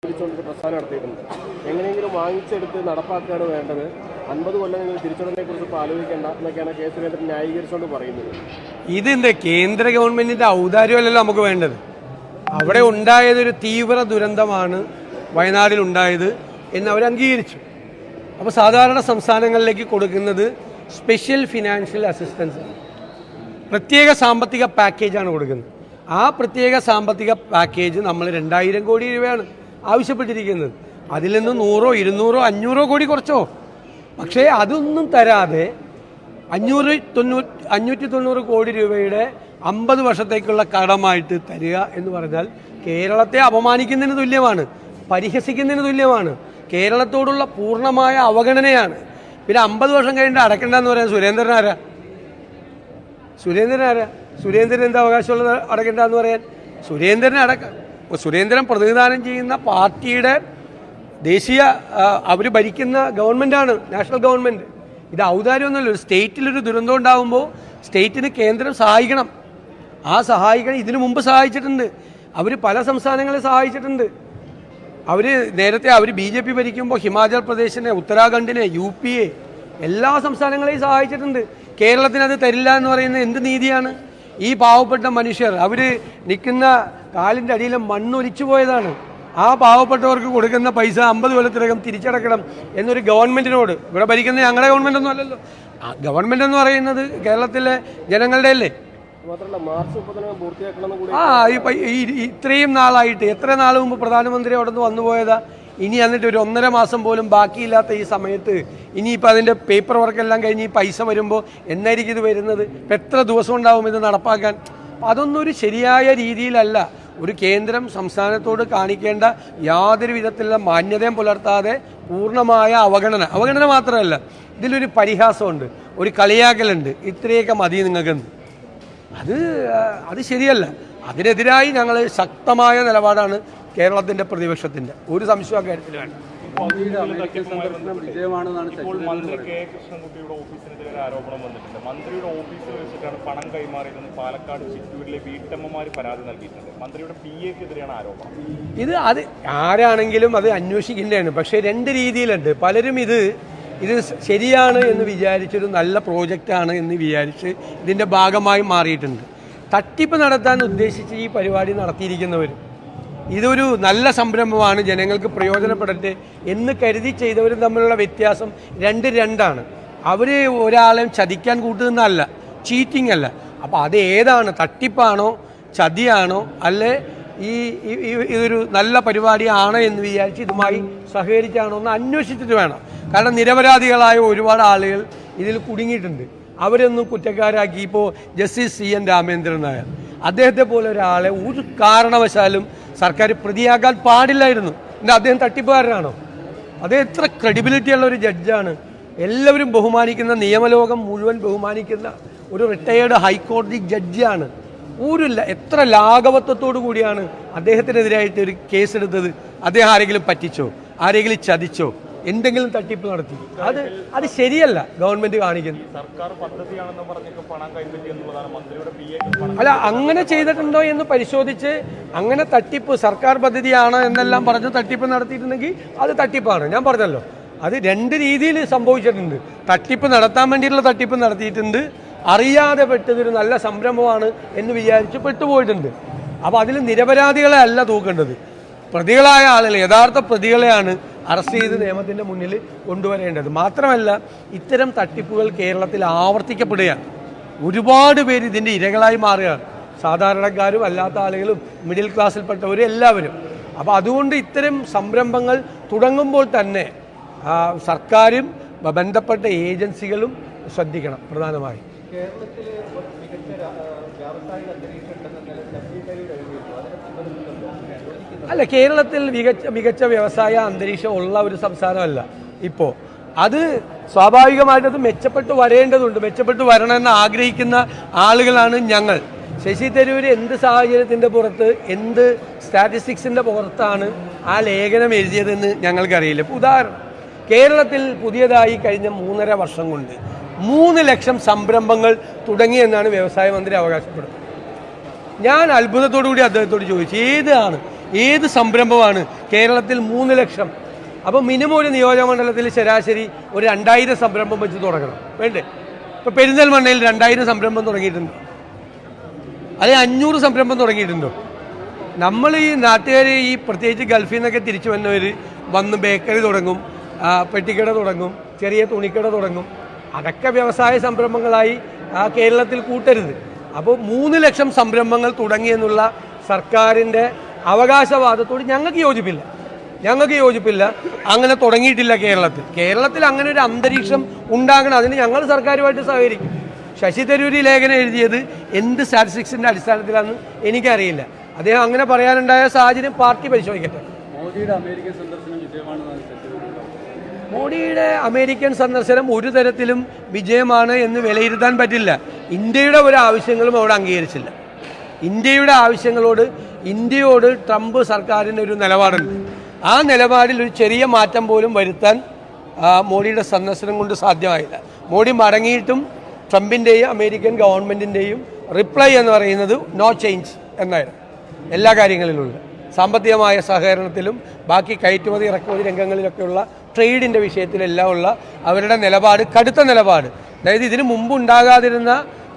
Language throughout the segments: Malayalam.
പ്രസ്ഥാനം നടത്തിയിട്ടുണ്ട്. എങ്ങനെയെങ്കിലും വാങ്ങിച്ചെടുത്ത് നടപ്പാക്കുകയാണ് വേണ്ടത്. 50 കൊല്ലം നിങ്ങൾ തിരിച്ചടവിനെ കുറിച്ച് ഇപ്പോൾ ആലോചിക്കേണ്ട എന്നൊക്കെയാണ് കെ സുരേന്ദ്രൻ ന്യായീകരിച്ചുകൊണ്ട് പറയുന്നത്. ഇതിന്റെ കേന്ദ്ര ഗവൺമെന്റിന്റെ ഔദാര്യമല്ലല്ലോ നമുക്ക് വേണ്ടത്. അവിടെ ഉണ്ടായതൊരു തീവ്ര ദുരന്തമാണ് വയനാട്ടിൽ ഉണ്ടായത് എന്ന് അവർ അംഗീകരിച്ചു. അപ്പോൾ സാധാരണ സംസ്ഥാനങ്ങളിലേക്ക് കൊടുക്കുന്നത് സ്പെഷ്യൽ ഫിനാൻഷ്യൽ അസിസ്റ്റൻസ് ആണ്, പ്രത്യേക സാമ്പത്തിക പാക്കേജാണ് കൊടുക്കുന്നത്. ആ പ്രത്യേക സാമ്പത്തിക പാക്കേജ് നമ്മൾ 2000 കോടി രൂപയാണ് ആവശ്യപ്പെട്ടിരിക്കുന്നത്. അതിൽ നിന്ന് 100, 200, 500 കോടി കുറച്ചോ. പക്ഷേ അതൊന്നും തരാതെ 590 കോടി രൂപയുടെ 50 വർഷത്തേക്കുള്ള കടമായിട്ട് തരിക എന്ന് പറഞ്ഞാൽ കേരളത്തെ അപമാനിക്കുന്നതിന് തുല്യമാണ്, പരിഹസിക്കുന്നതിന് തുല്യമാണ്, കേരളത്തോടുള്ള പൂർണ്ണമായ അവഗണനയാണ്. പിന്നെ 50 വർഷം കഴിഞ്ഞിട്ട് അടയ്ക്കണ്ടെന്ന് പറയാൻ സുരേന്ദ്രൻ എന്താ അവകാശമുള്ളത് അടയ്ക്കണ്ടെന്ന് പറയാൻ? സുരേന്ദ്രൻ പ്രതിനിധാനം ചെയ്യുന്ന പാർട്ടിയുടെ ദേശീയ അവർ ഭരിക്കുന്ന ഗവൺമെൻറ്റാണ്, നാഷണൽ ഗവൺമെൻറ്. ഇത് ഔദാര്യമൊന്നുമല്ല. ഒരു സ്റ്റേറ്റിലൊരു ദുരന്തം ഉണ്ടാകുമ്പോൾ സ്റ്റേറ്റിന് കേന്ദ്രം സഹായിക്കണം. ആ സഹായിക്കണം. ഇതിനു മുമ്പ് സഹായിച്ചിട്ടുണ്ട്. അവർ പല സംസ്ഥാനങ്ങളെ സഹായിച്ചിട്ടുണ്ട്. നേരത്തെ BJP ഭരിക്കുമ്പോൾ ഹിമാചൽ പ്രദേശിനെ, ഉത്തരാഖണ്ഡിനെ, UP എല്ലാ സംസ്ഥാനങ്ങളെയും സഹായിച്ചിട്ടുണ്ട്. കേരളത്തിന് അത് തരില്ല എന്ന് പറയുന്നത് എന്ത് നീതിയാണ്? ഈ പാവപ്പെട്ട മനുഷ്യർ അവർ നിൽക്കുന്ന കാലിൻ്റെ അടിയിൽ മണ്ണൊലിച്ചു പോയതാണ്. ആ പാവപ്പെട്ടവർക്ക് കൊടുക്കുന്ന പൈസ 50 കൊല്ലത്തിനകം തിരിച്ചടക്കണം എന്നൊരു ഗവൺമെൻറ്റിനോട്, ഇവിടെ ഭരിക്കുന്ന ഞങ്ങളുടെ ഗവൺമെൻറ് ഒന്നും അല്ലല്ലോ, ഗവൺമെൻറ് എന്ന് പറയുന്നത് കേരളത്തിലെ ജനങ്ങളുടെ അല്ലേ. ഇത്രയും നാളായിട്ട് എത്ര നാൾ മുമ്പ് പ്രധാനമന്ത്രി അവിടെ നിന്ന് വന്നുപോയതാ? ഇനി എന്നിട്ട് ഒരു 1.5 മാസം പോലും ബാക്കിയില്ലാത്ത ഈ സമയത്ത് ഇനിയിപ്പോൾ അതിൻ്റെ പേപ്പർ വർക്കെല്ലാം കഴിഞ്ഞ് ഈ പൈസ വരുമ്പോൾ എന്നായിരിക്കും ഇത് വരുന്നത്? ഇപ്പം എത്ര ദിവസം ഉണ്ടാവും ഇത് നടപ്പാക്കാൻ? അതൊന്നും ഒരു ശരിയായ രീതിയിലല്ല. ഒരു കേന്ദ്രം സംസ്ഥാനത്തോട് കാണിക്കേണ്ട യാതൊരു വിധത്തിലുള്ള മാന്യതയും പുലർത്താതെ പൂർണ്ണമായ അവഗണന മാത്രമല്ല, ഇതിലൊരു പരിഹാസമുണ്ട്, ഒരു കളിയാക്കലുണ്ട്. ഇത്രയൊക്കെ മതി നിങ്ങൾക്കെന്ന്. അത് ശരിയല്ല. അതിനെതിരായി ഞങ്ങൾ ശക്തമായ നിലപാടാണ് കേരളത്തിൻ്റെ പ്രതിപക്ഷത്തിൻ്റെ. ഒരു സംശയം കാര്യത്തിൽ വേണ്ട. ഇപ്പോൾ മന്ത്രി കെ കൃഷ്ണൻകുട്ടിയുടെ ഓഫീസിനെതിരെ ഒരു ആരോപണം വന്നിട്ടുണ്ട്. മന്ത്രിയുടെ ഓഫീസിൽ വെച്ചിട്ടാണ് പണം കൈമാറിയതെന്ന് പാലക്കാട് ചിറ്റൂരിലെ വീട്ടമ്മമാർ പരാതി നൽകിയിട്ടുണ്ട്. മന്ത്രിയുടെ PA-ക്കെതിരെയാണ് ആരോപണം. അത് ആരാണെങ്കിലും അത് അന്വേഷിക്കേണ്ടതാണ്. പക്ഷേ 2 രീതിയിലുണ്ട്. പലരും ഇത് ശരിയാണ് എന്ന് വിചാരിച്ചൊരു നല്ല പ്രോജക്റ്റാണ് എന്ന് വിചാരിച്ച് ഇതിൻ്റെ ഭാഗമായി മാറിയിട്ടുണ്ട്. തട്ടിപ്പ് നടത്താൻ ഉദ്ദേശിച്ച് ഈ പരിപാടി നടത്തിയിരിക്കുന്നവർ ഇതൊരു നല്ല സംരംഭമാണ്, ജനങ്ങൾക്ക് പ്രയോജനപ്പെടട്ടെ എന്ന് കരുതി ചെയ്തവരും തമ്മിലുള്ള വ്യത്യാസം 2 അവർ ഒരാളെയും ചതിക്കാൻ കൂട്ടുന്നതല്ല, ചീറ്റിംഗ് അല്ല. അപ്പോൾ അത് ഏതാണ്? തട്ടിപ്പാണോ, ചതിയാണോ, അല്ലെ ഇതൊരു നല്ല പരിപാടിയാണോ എന്ന് വിചാരിച്ച് ഇതുമായി സഹകരിച്ചാണോ എന്ന് അന്വേഷിച്ചിട്ട് വേണം. കാരണം നിരപരാധികളായ ഒരുപാട് ആളുകൾ ഇതിൽ കുടുങ്ങിയിട്ടുണ്ട്. അവരൊന്നും കുറ്റക്കാരാക്കി. ഇപ്പോൾ ജസ്റ്റിസ് CN രാമേന്ദ്രൻ നായർ, അദ്ദേഹത്തെ പോലെ ഒരാളെ ഒരു കാരണവശാലും സർക്കാർ പ്രതിയാക്കാൻ പാടില്ലായിരുന്നു. അദ്ദേഹം തട്ടിപ്പുകാരനാണോ? അദ്ദേഹം എത്ര ക്രെഡിബിലിറ്റിയുള്ള ഒരു ജഡ്ജാണ്. എല്ലാവരും ബഹുമാനിക്കുന്ന, നിയമലോകം മുഴുവൻ ബഹുമാനിക്കുന്ന ഒരു റിട്ടയേർഡ് ഹൈക്കോടതി ജഡ്ജിയാണ്. എത്ര ലാഘവത്വത്തോടു കൂടിയാണ് അദ്ദേഹത്തിനെതിരായിട്ട് ഒരു കേസെടുത്തത്. അദ്ദേഹം ആരെങ്കിലും പറ്റിച്ചോ, ആരെങ്കിലും ചതിച്ചോ, എന്തെങ്കിലും തട്ടിപ്പ് നടത്തി? അത് ശരിയല്ല ഗവൺമെന്റ് കാണിക്കുന്നത്. അല്ല, അങ്ങനെ ചെയ്തിട്ടുണ്ടോ എന്ന് പരിശോധിച്ച്, അങ്ങനെ തട്ടിപ്പ് സർക്കാർ പദ്ധതിയാണ് എന്നെല്ലാം പറഞ്ഞ് തട്ടിപ്പ് നടത്തിയിട്ടുണ്ടെങ്കിൽ അത് തട്ടിപ്പാണ്. ഞാൻ പറഞ്ഞല്ലോ, അത് 2 രീതിയിൽ സംഭവിച്ചിട്ടുണ്ട്. തട്ടിപ്പ് നടത്താൻ വേണ്ടിയിട്ടുള്ള തട്ടിപ്പ് നടത്തിയിട്ടുണ്ട്, അറിയാതെ പെട്ടതൊരു നല്ല സംരംഭമാണ് എന്ന് വിചാരിച്ച് പെട്ടുപോയിട്ടുണ്ട്. അപ്പോൾ അതിൽ നിരപരാധികളെ അല്ല തൂക്കേണ്ടത്, പ്രതികളായ ആളുകൾ, യഥാർത്ഥ പ്രതികളെയാണ് അറസ്റ്റ് ചെയ്ത് നിയമത്തിൻ്റെ മുന്നിൽ കൊണ്ടുവരേണ്ടത്. മാത്രമല്ല, ഇത്തരം തട്ടിപ്പുകൾ കേരളത്തിൽ ആവർത്തിക്കപ്പെടുകയാണ്. ഒരുപാട് പേര് ഇതിൻ്റെ ഇരകളായി മാറുകയാണ്, സാധാരണക്കാരും അല്ലാത്ത ആളുകളും മിഡിൽ ക്ലാസ്സിൽപ്പെട്ടവരും എല്ലാവരും. അപ്പോൾ അതുകൊണ്ട് ഇത്തരം സംരംഭങ്ങൾ തുടങ്ങുമ്പോൾ തന്നെ സർക്കാരും ബന്ധപ്പെട്ട ഏജൻസികളും ശ്രദ്ധിക്കണം. പ്രധാനമായി കേരളത്തിൽ മികച്ച വ്യാവസായിക അന്തരീക്ഷം അല്ല, കേരളത്തിൽ മികച്ച വ്യവസായ അന്തരീക്ഷം ഉള്ള ഒരു സംസ്ഥാനമല്ല ഇപ്പോൾ. അത് സ്വാഭാവികമായിട്ടത് മെച്ചപ്പെട്ട് വരേണ്ടതുണ്ട്. മെച്ചപ്പെട്ട് വരണമെന്ന് ആഗ്രഹിക്കുന്ന ആളുകളാണ് ഞങ്ങൾ. ശശി തരൂർ എന്ത് സാഹചര്യത്തിൻ്റെ പുറത്ത്, എന്ത് സ്റ്റാറ്റിസ്റ്റിക്സിൻ്റെ പുറത്താണ് ആ ലേഖനം എഴുതിയതെന്ന് ഞങ്ങൾക്കറിയില്ല. ഇപ്പോൾ ഉദാഹരണം, കേരളത്തിൽ പുതിയതായി കഴിഞ്ഞ 3.5 വർഷം കൊണ്ട് 3 ലക്ഷം സംരംഭങ്ങൾ തുടങ്ങിയെന്നാണ് വ്യവസായ മന്ത്രി അവകാശപ്പെടുന്നത്. ഞാൻ അത്ഭുതത്തോടു കൂടി അദ്ദേഹത്തോട് ചോദിച്ചു, ഏത് സംരംഭമാണ് കേരളത്തിൽ 3 ലക്ഷം? അപ്പോൾ മിനിമം ഒരു നിയോജകമണ്ഡലത്തിൽ ശരാശരി ഒരു 2000 സംരംഭം വെച്ച് തുടങ്ങണം, വേണ്ടേ? ഇപ്പോൾ പെരിന്തൽമണ്ണയിൽ 2000 സംരംഭം തുടങ്ങിയിട്ടുണ്ട്, അല്ലെങ്കിൽ 500 സംരംഭം തുടങ്ങിയിട്ടുണ്ടോ? നമ്മൾ ഈ നാട്ടുകാർ ഈ പ്രത്യേകിച്ച് ഗൾഫിൽ നിന്നൊക്കെ തിരിച്ചു വന്നവർ വന്ന് ബേക്കറി തുടങ്ങും, പെട്ടിക്കട തുടങ്ങും, ചെറിയ തുണിക്കട തുടങ്ങും. അതൊക്കെ വ്യവസായ സംരംഭങ്ങളായി കേരളത്തിൽ കൂട്ടരുത്. അപ്പോൾ 3 ലക്ഷം സംരംഭങ്ങൾ തുടങ്ങിയെന്നുള്ള സർക്കാരിൻ്റെ അവകാശവാദത്തോട് ഞങ്ങൾക്ക് യോജിപ്പില്ല. അങ്ങനെ തുടങ്ങിയിട്ടില്ല കേരളത്തിൽ അങ്ങനെ ഒരു അന്തരീക്ഷം ഉണ്ടാകണം. അതിന് ഞങ്ങൾ സർക്കാരുമായിട്ട് സഹകരിക്കും. ശശി തരൂർ ലേഖനം എഴുതിയത് എന്ത് സ്റ്റാറ്റിസ്റ്റിക്സിൻ്റെ അടിസ്ഥാനത്തിലാണെന്ന് എനിക്കറിയില്ല. അദ്ദേഹം അങ്ങനെ പറയാനുണ്ടായ സാഹചര്യം പാർട്ടി പരിശോധിക്കട്ടെ. മോഡിയുടെ അമേരിക്കൻ സന്ദർശനം ഒരു തരത്തിലും വിജയമാണ് എന്ന് വിലയിരുത്താൻ പറ്റില്ല. ഇന്ത്യയുടെ ഒരു ആവശ്യങ്ങളും അവിടെ അംഗീകരിച്ചില്ല. ഇന്ത്യയുടെ ആവശ്യങ്ങളോട് ഇന്ത്യയോട് ട്രംപ് സർക്കാരിന് ഒരു നിലപാടുണ്ട്. ആ നിലപാടിൽ ഒരു ചെറിയ മാറ്റം പോലും വരുത്താൻ മോഡിയുടെ സന്ദർശനം കൊണ്ട് സാധ്യമായില്ല. മോഡി മടങ്ങിയിട്ടും ട്രംപിൻ്റെയും അമേരിക്കൻ ഗവൺമെൻറ്റിൻ്റെയും റിപ്ലൈ എന്ന് പറയുന്നത് നോ ചേഞ്ച് എന്നായിരുന്നു. എല്ലാ കാര്യങ്ങളിലുള്ള സാമ്പത്തികമായ സഹകരണത്തിലും ബാക്കി കയറ്റുമതി ഇറക്കുമതി രംഗങ്ങളിലൊക്കെയുള്ള ട്രേഡിൻ്റെ വിഷയത്തിലെല്ലാം ഉള്ള അവരുടെ നിലപാട് കടുത്ത നിലപാട്. അതായത് ഇതിനു മുമ്പ് ഉണ്ടാകാതിരുന്ന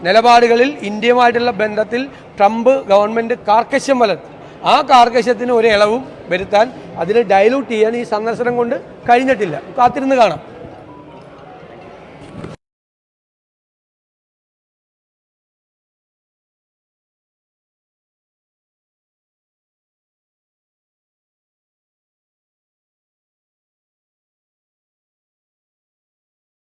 നിലപാടുകളിൽ ഇന്ത്യയുമായിട്ടുള്ള ബന്ധത്തിൽ ട്രംപ് ഗവൺമെൻറ് കാർക്കശ്യം വളർത്തി. ആ കാർക്കശ്യത്തിന് ഒരു ഇളവും വരുത്താൻ, അതിനെ ഡൈലൂട്ട് ചെയ്യാൻ ഈ സന്ദർശനം കൊണ്ട് കഴിഞ്ഞിട്ടില്ല. കാത്തിരുന്ന് കാണാം.